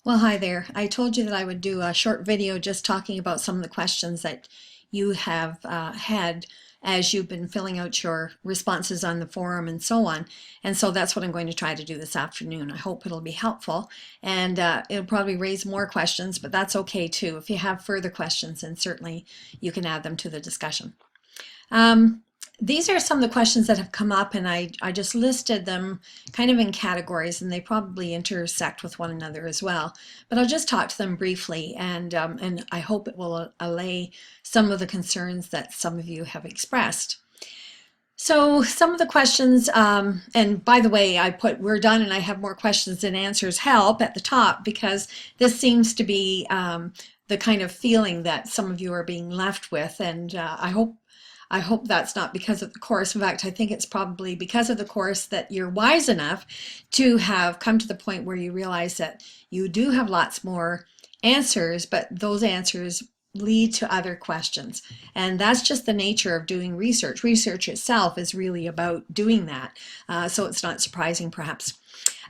Well, hi there. I told you that I would do a short video just talking about some of the questions that you have had as you've been filling out your responses on the forum and so on. And so that's what I'm going to try to do this afternoon. I hope it'll be helpful, and it'll probably raise more questions, but that's okay too. If you have further questions, then certainly you can add them to the discussion. Um, these are some of the questions that have come up, and I just listed them kind of in categories, and they probably intersect with one another as well. But I'll just talk to them briefly, and I hope it will allay some of the concerns that some of you have expressed. So some of the questions, and by the way, I put "we're done" and I have more questions than answers help at the top, because this seems to be the kind of feeling that some of you are being left with, and I hope that's not because of the course. In fact, I think it's probably because of the course that you're wise enough to have come to the point where you realize that you do have lots more answers, but those answers lead to other questions. And that's just the nature of doing research. Research itself is really about doing that. So it's not surprising, perhaps.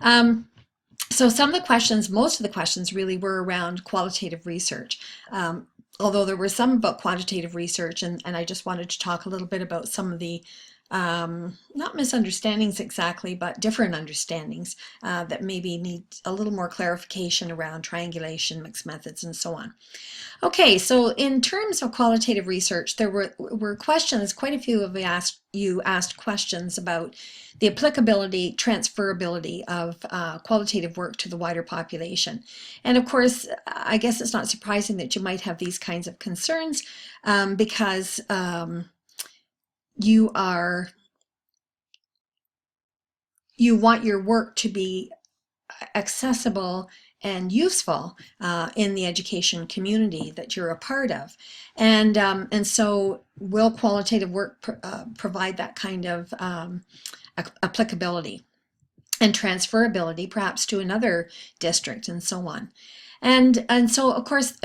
So some of the questions, most of the questions really were around qualitative research. Although there were some about quantitative research, and I just wanted to talk a little bit about some of the not misunderstandings exactly, but different understandings that maybe need a little more clarification around triangulation, mixed methods, and so on. Okay, so in terms of qualitative research, there were questions, quite a few of you asked questions about the applicability, transferability of qualitative work to the wider population. And of course, I guess it's not surprising that you might have these kinds of concerns, because you want your work to be accessible and useful in the education community that you're a part of. And so will qualitative work provide that kind of applicability and transferability perhaps to another district and so on. And so of course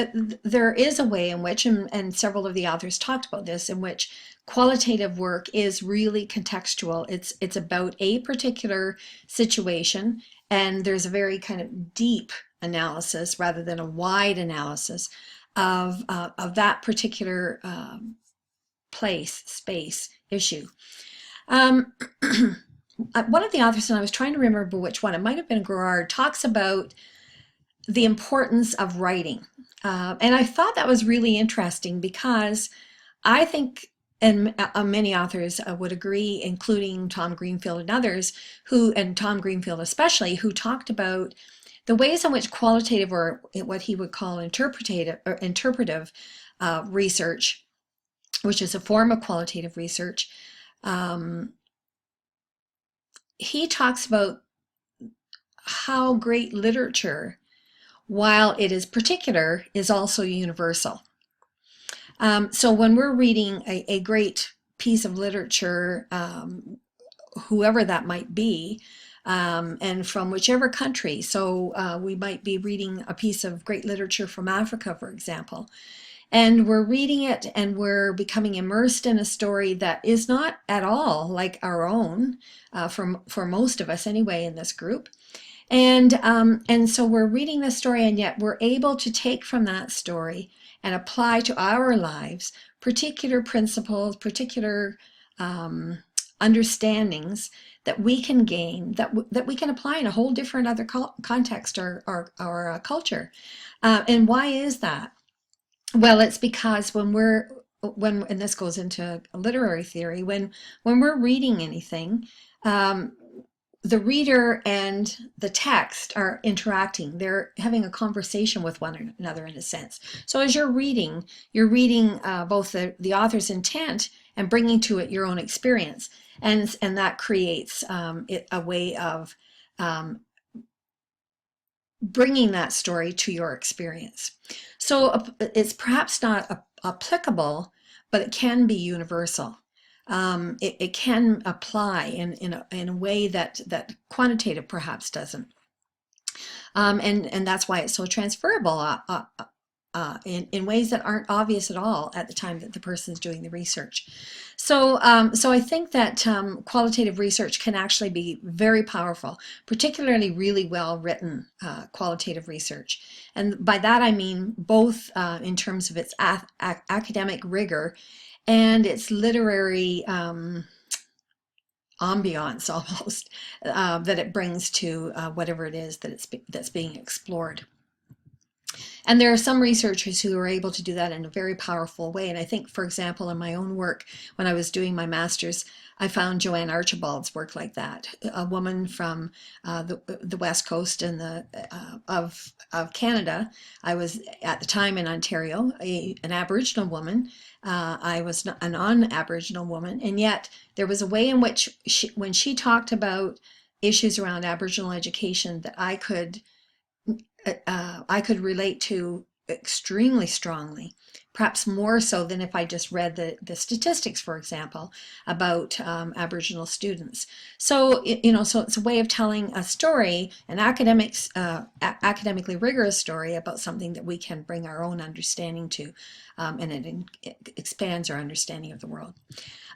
there is a way in which, and several of the authors talked about this, in which qualitative work is really contextual. It's about a particular situation, and there's a very kind of deep analysis rather than a wide analysis of that particular place, space, issue. Um, One of the authors, and I was trying to remember which one, it might have been Gerard, talks about the importance of writing. And I thought that was really interesting, because I think, and many authors would agree, including Tom Greenfield and others, and Tom Greenfield especially, who talked about the ways in which qualitative, or what he would call interpretive research, which is a form of qualitative research, he talks about how great literature, while it is particular, is also universal. So when we're reading a great piece of literature, whoever that might be, and from whichever country, so we might be reading a piece of great literature from Africa, for example, and we're reading it and we're becoming immersed in a story that is not at all like our own, for most of us anyway in this group. And so we're reading this story, and yet we're able to take from that story and apply to our lives particular principles, particular understandings that we can gain, that we can apply in a whole different other context, or culture. And why is that? Well, it's because and this goes into literary theory, when we're reading anything, the reader and the text are interacting. They're having a conversation with one another, in a sense. So as you're reading both the author's intent and bringing to it your own experience, and that creates a way of bringing that story to your experience. So it's perhaps not applicable, but it can be universal. It can apply in a way that quantitative perhaps doesn't. And that's why it's so transferable. in ways that aren't obvious at all at the time that the person's doing the research. So, so I think that qualitative research can actually be very powerful, particularly really well written qualitative research. And by that I mean both in terms of its academic rigor and its literary ambiance almost that it brings to whatever it is that that's being explored. And there are some researchers who are able to do that in a very powerful way. And I think, for example, in my own work, when I was doing my master's, I found Joanne Archibald's work like that. A woman from the West Coast and of Canada. I was at the time in Ontario, an Aboriginal woman. I was a non-Aboriginal woman, and yet there was a way in which when she talked about issues around Aboriginal education that I could relate to extremely strongly, perhaps more so than if I just read the statistics, for example, about Aboriginal students. So, so it's a way of telling a story, an academically rigorous story about something that we can bring our own understanding to, and it expands our understanding of the world.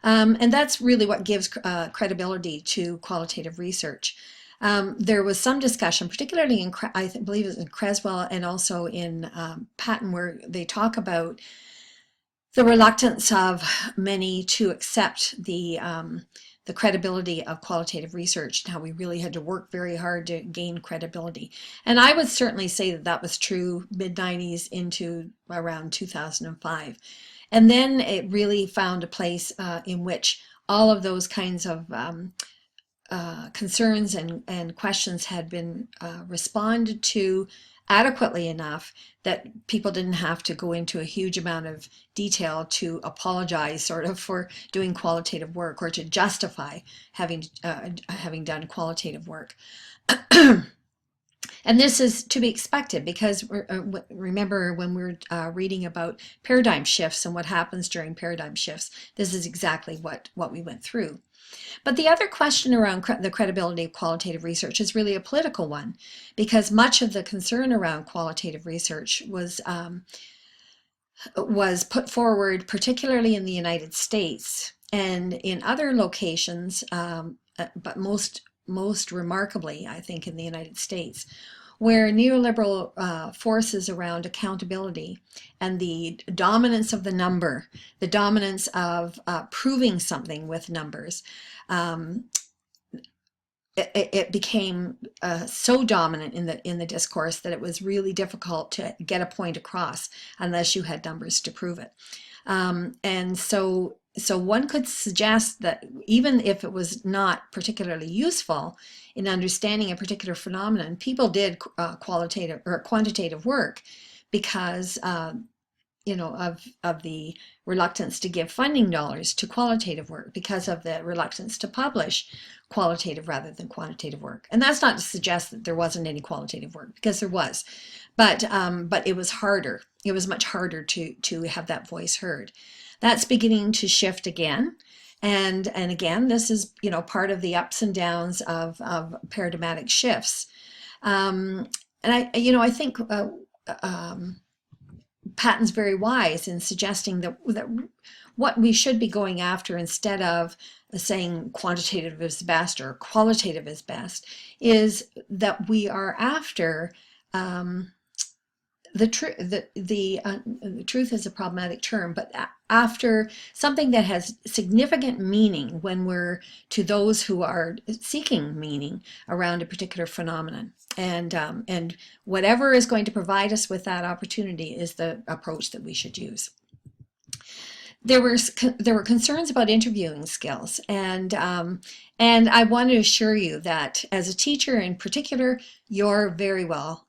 And that's really what gives credibility to qualitative research. There was some discussion, particularly in, I believe it was in Creswell and also in Patton, where they talk about the reluctance of many to accept the credibility of qualitative research and how we really had to work very hard to gain credibility. And I would certainly say that that was true mid-90s into around 2005. And then it really found a place in which all of those kinds of concerns and questions had been responded to adequately enough that people didn't have to go into a huge amount of detail to apologize sort of for doing qualitative work or to justify having done qualitative work. And this is to be expected because remember when we're reading about paradigm shifts and what happens during paradigm shifts, this is exactly what we went through. But the other question around the credibility of qualitative research is really a political one, because much of the concern around qualitative research was put forward, particularly in the United States and in other locations, but most remarkably, I think, in the United States, where neoliberal forces around accountability and the dominance of the number, the dominance of proving something with numbers, it became so dominant in the discourse that it was really difficult to get a point across unless you had numbers to prove it. And so one could suggest that even if it was not particularly useful in understanding a particular phenomenon, people did qualitative or quantitative work because of the reluctance to give funding dollars to qualitative work, because of the reluctance to publish qualitative rather than quantitative work. And that's not to suggest that there wasn't any qualitative work, because there was, but it was harder. It was much harder to have that voice heard. That's beginning to shift again. And again, this is, part of the ups and downs of paradigmatic shifts. And I think Patton's very wise in suggesting that what we should be going after, instead of saying quantitative is best or qualitative is best, is that we are after the truth is a problematic term, but after something that has significant meaning when we're to those who are seeking meaning around a particular phenomenon. And whatever is going to provide us with that opportunity is the approach that we should use. There were concerns about interviewing skills, and I want to assure you that as a teacher in particular, you're very well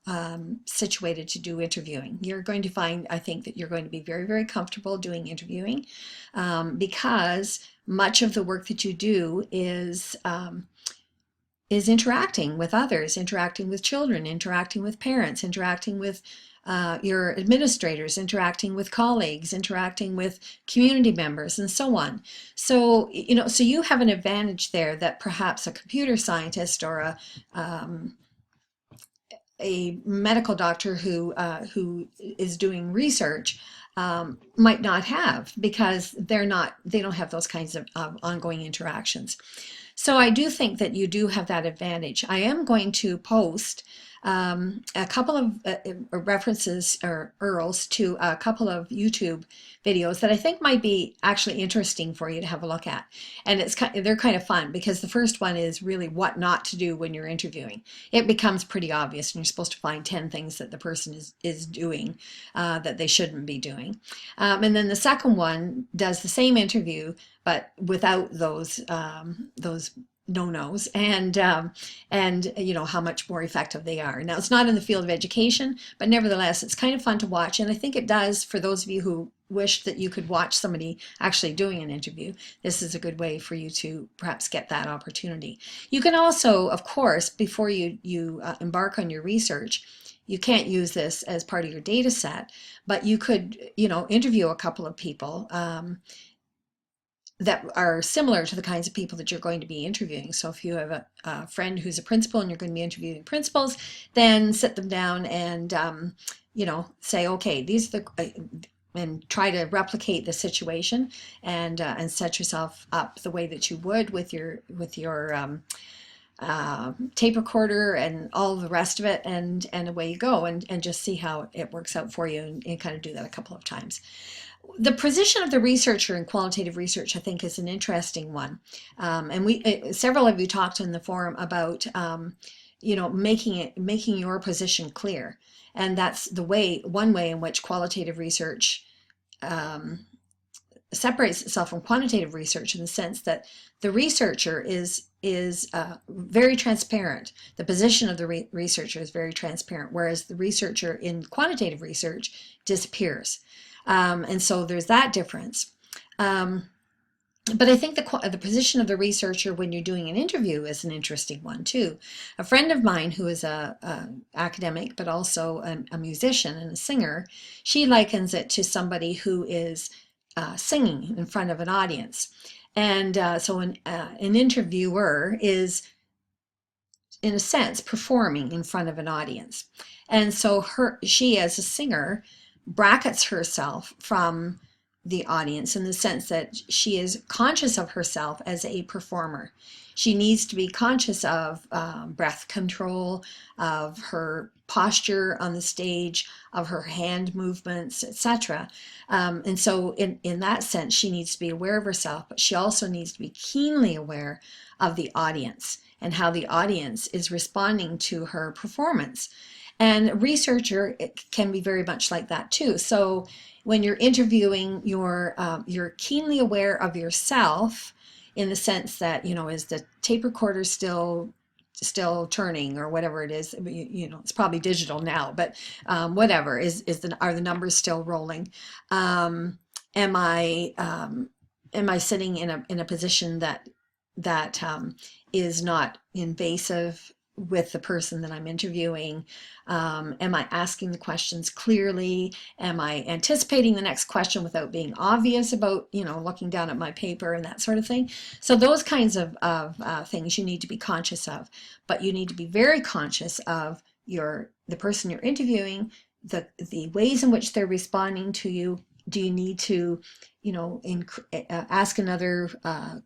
situated to do interviewing. You're going to find, I think, that you're going to be very, very comfortable doing interviewing because much of the work that you do is interacting with others, interacting with children, interacting with parents, interacting with your administrators, interacting with colleagues, interacting with community members, and so on. So, so you have an advantage there that perhaps a computer scientist or a medical doctor who is doing research might not have, because they don't have those kinds of ongoing interactions. So I do think that you do have that advantage. I am going to post a couple of references or URLs to a couple of YouTube videos that I think might be actually interesting for you to have a look at. And they're kind of fun, because the first one is really what not to do when you're interviewing. It becomes pretty obvious, and you're supposed to find 10 things that the person is doing that they shouldn't be doing. And then the second one does the same interview, but without those no-nos, and you know how much more effective they are. Now, it's not in the field of education, but nevertheless it's kind of fun to watch, and I think it does, for those of you who wish that you could watch somebody actually doing an interview, this is a good way for you to perhaps get that opportunity. You can also, of course, before you embark on your research, you can't use this as part of your data set, but you could, you know, interview a couple of people that are similar to the kinds of people that you're going to be interviewing. So if you have a friend who's a principal and you're going to be interviewing principals, then sit them down and you know, say, okay, these are the and try to replicate the situation, and set yourself up the way that you would with your tape recorder and all the rest of it, and away you go, and just see how it works out for you, and kind of do that a couple of times. The position of the researcher in qualitative research, I think, is an interesting one. And several of you talked in the forum about, you know, making your position clear. And that's one way in which qualitative research separates itself from quantitative research, in the sense that the researcher is very transparent. The position of the researcher is very transparent, whereas the researcher in quantitative research disappears. And so there's that difference. But I think the position of the researcher when you're doing an interview is an interesting one too. A friend of mine who is a academic, but also a musician and a singer, she likens it to somebody who is singing in front of an audience. And so an interviewer is, in a sense, performing in front of an audience. And so she, as a singer, brackets herself from the audience, in the sense that she is conscious of herself as a performer. She needs to be conscious of breath control, of her posture on the stage, of her hand movements, etc. And so in that sense, she needs to be aware of herself, but she also needs to be keenly aware of the audience and how the audience is responding to her performance. And a researcher, it can be very much like that too. So when you're interviewing, you're keenly aware of yourself, in the sense that, you know, is the tape recorder still turning, or whatever it is. You know, it's probably digital now, but whatever, are the numbers still rolling? Am I sitting in a position that is not invasive with the person that I'm interviewing? Am I asking the questions clearly? Am I anticipating the next question without being obvious about, you know, looking down at my paper and that sort of thing? So those kinds of things you need to be conscious of, but you need to be very conscious of the person you're interviewing, the ways in which they're responding to you. Do you need to, you know, ask another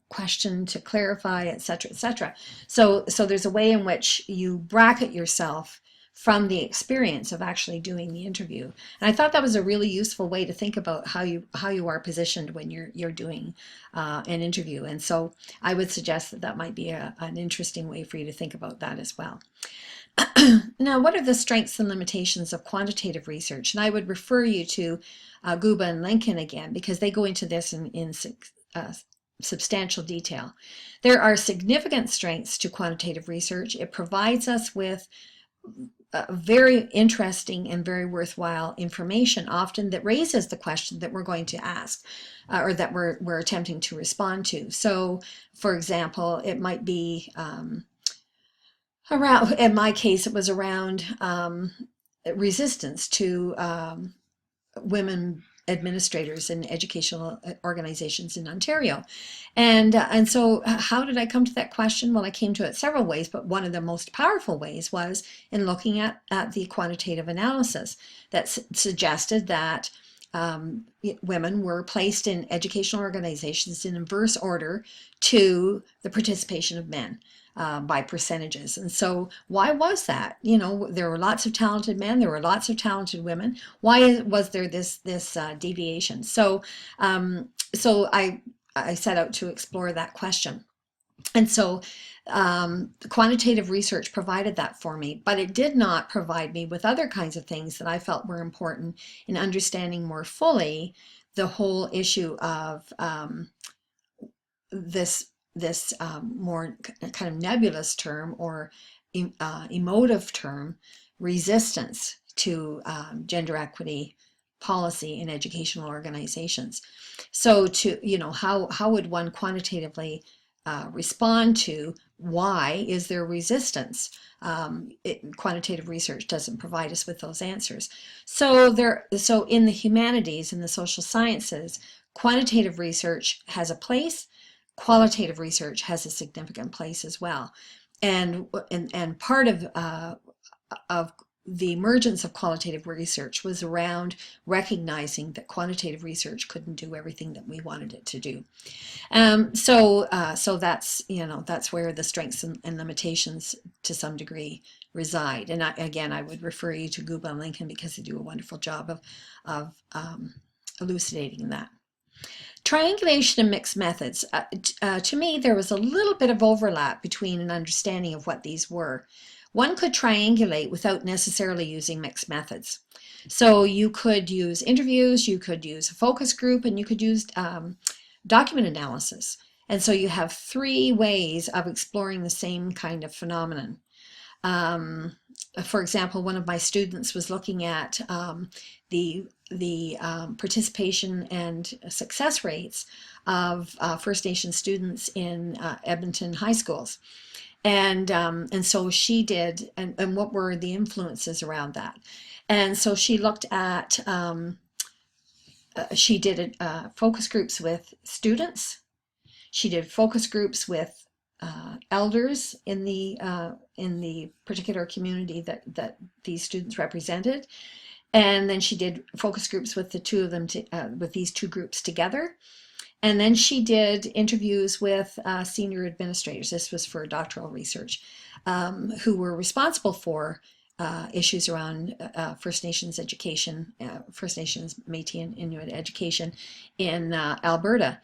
question to clarify, etc., etc.? So there's a way in which you bracket yourself from the experience of actually doing the interview. And I thought that was a really useful way to think about how you are positioned when you're doing an interview. And so I would suggest that might be an interesting way for you to think about that as well. Now, what are the strengths and limitations of quantitative research? And I would refer you to Guba and Lincoln again, because they go into this in substantial detail. There are significant strengths to quantitative research. It provides us with very interesting and very worthwhile information, often that raises the question that we're going to ask, or that we're attempting to respond to. So, for example, it might be around, in my case, it was around resistance to women administrators in educational organizations in Ontario. And so how did I come to that question? Well, I came to it several ways, but one of the most powerful ways was in looking at the quantitative analysis that suggested that women were placed in educational organizations in inverse order to the participation of men. By percentages. And so why was that? You know, there were lots of talented men, there were lots of talented women. Why was there this deviation? So I set out to explore that question. And so quantitative research provided that for me, but it did not provide me with other kinds of things that I felt were important in understanding more fully the whole issue of this more kind of nebulous term or emotive term, resistance to gender equity policy in educational organizations. So how would one quantitatively respond to why is there resistance? Quantitative research doesn't provide us with those answers. So in the humanities and the social sciences, quantitative research has a place. Qualitative research has a significant place as well, and part of the emergence of qualitative research was around recognizing that quantitative research couldn't do everything that we wanted it to do. So that's where the strengths and limitations to some degree reside. And I would refer you to Guba and Lincoln because they do a wonderful job of elucidating that. Triangulation and mixed methods. To me, there was a little bit of overlap between an understanding of what these were. One could triangulate without necessarily using mixed methods. So you could use interviews, you could use a focus group, and you could use document analysis. And so you have three ways of exploring the same kind of phenomenon. For example, one of my students was looking at the participation and success rates of First Nation students in Edmonton high schools. And so she did, and what were the influences around that? And so she looked at, she did focus groups with students. She did focus groups with elders in the particular community that these students represented. And then she did focus groups with the two of them, with these two groups together. And then she did interviews with senior administrators. This was for doctoral research, who were responsible for issues around First Nations education, First Nations, Métis and Inuit education in Alberta.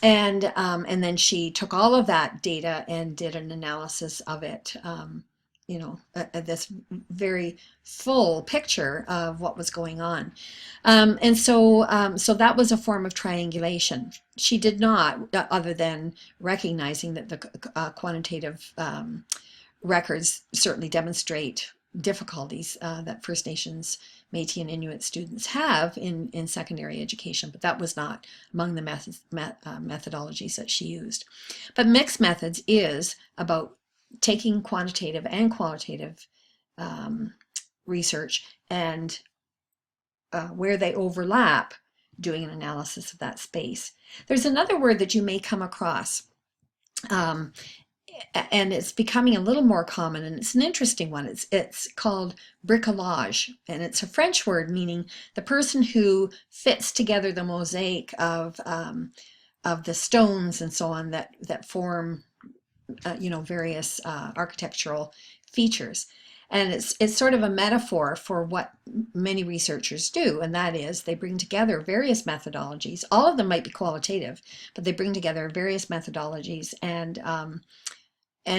And then she took all of that data and did an analysis of it, this very full picture of what was going on. And so that was a form of triangulation. She did not, other than recognizing that the quantitative records certainly demonstrate difficulties that First Nations, Métis and Inuit students have in secondary education, but that was not among the methodologies that she used. But mixed methods is about taking quantitative and qualitative research and where they overlap, doing an analysis of that space. There's another word that you may come across, and it's becoming a little more common, and it's an interesting one. It's called bricolage, and it's a French word meaning the person who fits together the mosaic of the stones and so on that form various architectural features. And it's sort of a metaphor for what many researchers do, and that is they bring together various methodologies. All of them might be qualitative, but they bring together various methodologies and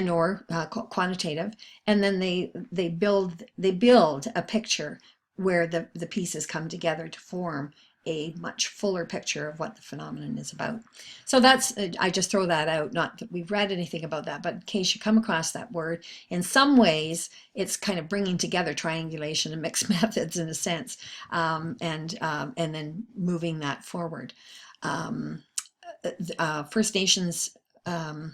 or quantitative, and then they build a picture where the pieces come together to form a much fuller picture of what the phenomenon is about. So that's, I just throw that out, not that we've read anything about that, but in case you come across that word, in some ways it's kind of bringing together triangulation and mixed methods in a sense, and then moving that forward. First Nations, a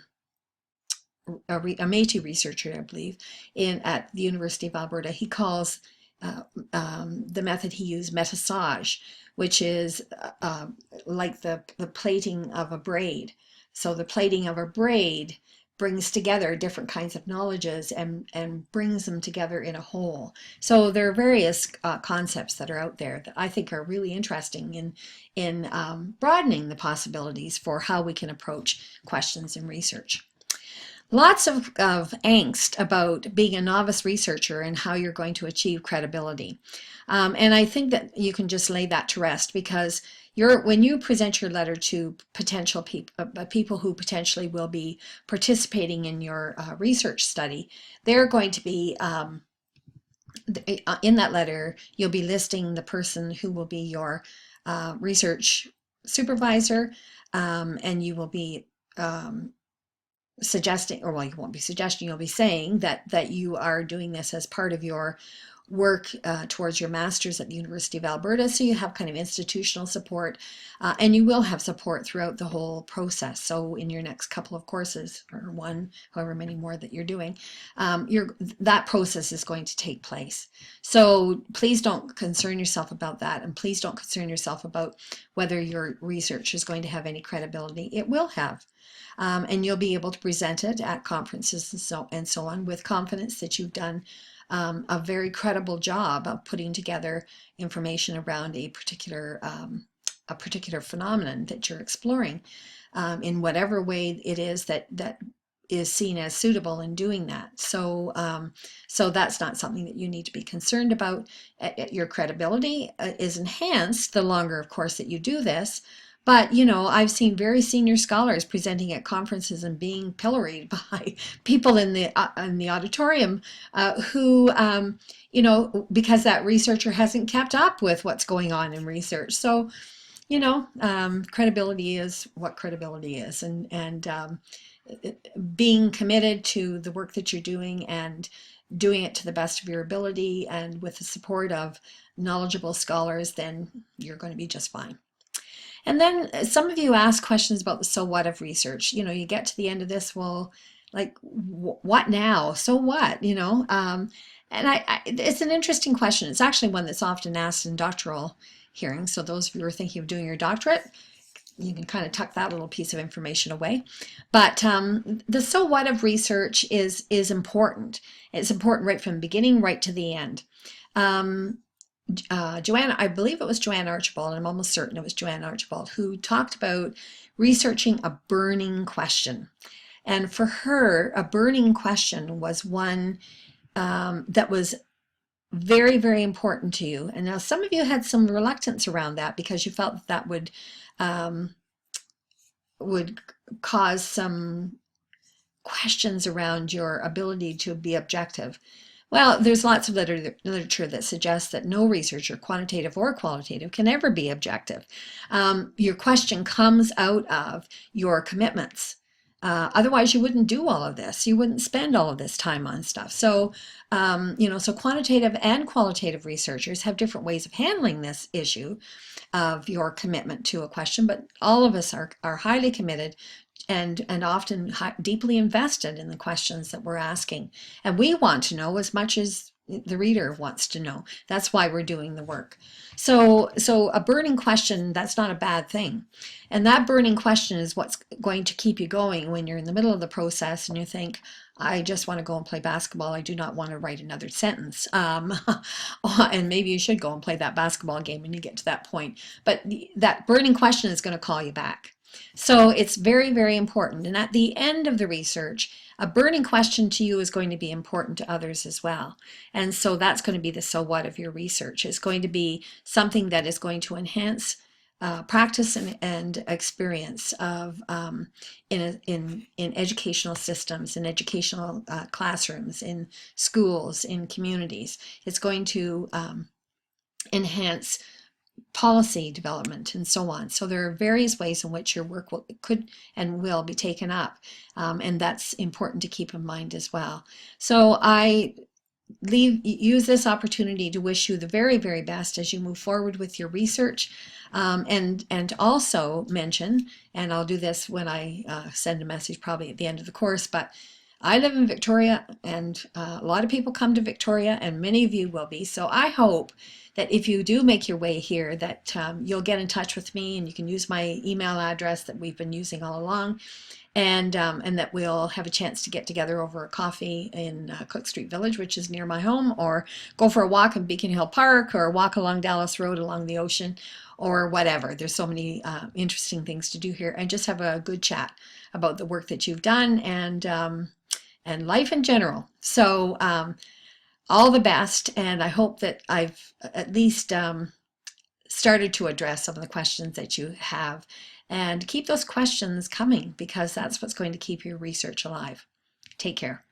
Métis researcher, I believe, at the University of Alberta, he calls the method he used, métissage, which is like the plaiting of a braid. So the plaiting of a braid brings together different kinds of knowledges and brings them together in a whole. So there are various concepts that are out there that I think are really interesting in broadening the possibilities for how we can approach questions in research. Lots of angst about being a novice researcher and how you're going to achieve credibility. And I think that you can just lay that to rest, because when you present your letter to potential people who potentially will be participating in your research study, they're going to be in that letter, you'll be listing the person who will be your research supervisor, and you will be suggesting, or well, you won't be suggesting, you'll be saying that you are doing this as part of your work towards your master's at the University of Alberta. So you have kind of institutional support, and you will have support throughout the whole process. So in your next couple of courses, or one, however many more that you're doing, that process is going to take place. So please don't concern yourself about that, and please don't concern yourself about whether your research is going to have any credibility. It will have. And you'll be able to present it at conferences and so on with confidence that you've done a very credible job of putting together information around a particular phenomenon that you're exploring, in whatever way it is that is seen as suitable in doing that. So so that's not something that you need to be concerned about. Your credibility is enhanced the longer, of course, that you do this. But, you know, I've seen very senior scholars presenting at conferences and being pilloried by people in the auditorium who, you know, because that researcher hasn't kept up with what's going on in research. So, you know, credibility is what credibility is, and being committed to the work that you're doing and doing it to the best of your ability and with the support of knowledgeable scholars, then you're going to be just fine. And then some of you ask questions about the so what of research. You know, you get to the end of this, well, like, what now? So what? You know, and it's an interesting question. It's actually one that's often asked in doctoral hearings. So those of you who are thinking of doing your doctorate, you can kind of tuck that little piece of information away. But the so what of research is important. It's important right from the beginning right to the end. Joanne, I believe it was Joanne Archibald, and I'm almost certain it was Joanne Archibald, who talked about researching a burning question. And for her, a burning question was one that was very, very important to you. And now some of you had some reluctance around that because you felt that would cause some questions around your ability to be objective. Well, there's lots of literature that suggests that no researcher, quantitative or qualitative, can ever be objective. Your question comes out of your commitments. Otherwise, you wouldn't do all of this. You wouldn't spend all of this time on stuff. So, you know, so quantitative and qualitative researchers have different ways of handling this issue of your commitment to a question, but all of us are highly committed and often deeply invested in the questions that we're asking. And we want to know as much as the reader wants to know. That's why we're doing the work. So a burning question, that's not a bad thing. And that burning question is what's going to keep you going when you're in the middle of the process and you think, I just want to go and play basketball. I do not want to write another sentence. And maybe you should go and play that basketball game when you get to that point. But that burning question is going to call you back. So it's very, very important. And at the end of the research, a burning question to you is going to be important to others as well. And so that's going to be the so what of your research. It's going to be something that is going to enhance practice and experience of in educational systems, in educational classrooms, in schools, in communities. It's going to enhance policy development and so on. So there are various ways in which your work could and will be taken up, and that's important to keep in mind as well. So I use this opportunity to wish you the very, very best as you move forward with your research, and also mention, and I'll do this when I send a message probably at the end of the course, but I live in Victoria, and a lot of people come to Victoria, and many of you will be. So I hope that if you do make your way here, that you'll get in touch with me, and you can use my email address that we've been using all along, and that we'll have a chance to get together over a coffee in Cook Street Village, which is near my home, or go for a walk in Beacon Hill Park, or walk along Dallas Road along the ocean, or whatever. There's so many interesting things to do here, and just have a good chat about the work that you've done, and life in general. So all the best, and I hope that I've at least started to address some of the questions that you have. And keep those questions coming, because that's what's going to keep your research alive. Take care.